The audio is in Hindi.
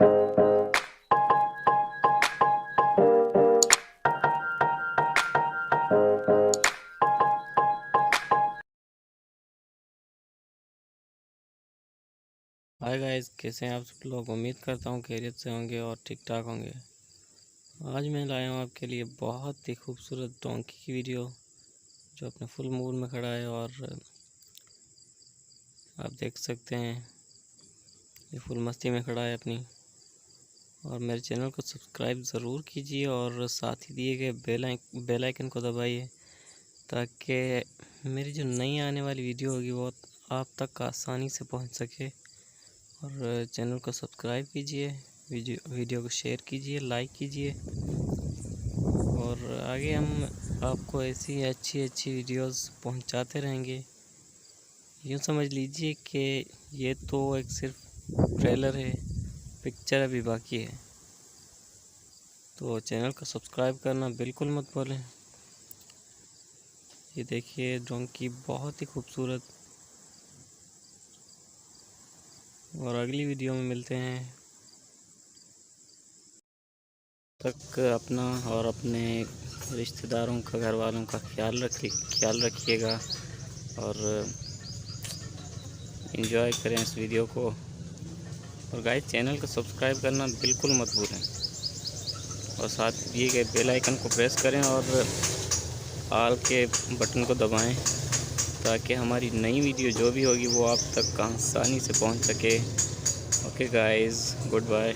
हाय गाइस, कैसे हैं आप सब लोग। उम्मीद करता हूँ खैरियत से होंगे और ठीक ठाक होंगे। आज मैं लाया हूँ आपके लिए बहुत ही खूबसूरत डोंकी की वीडियो, जो अपने फुल मूड में खड़ा है। और आप देख सकते हैं ये फुल मस्ती में खड़ा है अपनी। और मेरे चैनल को सब्सक्राइब ज़रूर कीजिए और साथ ही दिए गए बेल आइकन को दबाइए, ताकि मेरी जो नई आने वाली वीडियो होगी वो आप तक आसानी से पहुँच सके। और चैनल को सब्सक्राइब कीजिए, वीडियो को शेयर कीजिए, लाइक कीजिए। और आगे हम आपको ऐसी अच्छी वीडियोस पहुंचाते रहेंगे। यूँ समझ लीजिए कि ये तो एक सिर्फ ट्रेलर है, पिक्चर अभी बाकी है। तो चैनल को सब्सक्राइब करना बिल्कुल मत भूलें। ये देखिए डोंकी बहुत ही खूबसूरत। और अगली वीडियो में मिलते हैं। तक अपना और अपने रिश्तेदारों का, घर वालों का ख्याल रखिएगा और एंजॉय करें इस वीडियो को। और गाइस, चैनल को सब्सक्राइब करना बिल्कुल मत भूलें और साथ दिए गए बेल आइकन को प्रेस करें और ऑल के बटन को दबाएं, ताकि हमारी नई वीडियो जो भी होगी वो आप तक आसानी से पहुंच सके। Okay guys, good bye.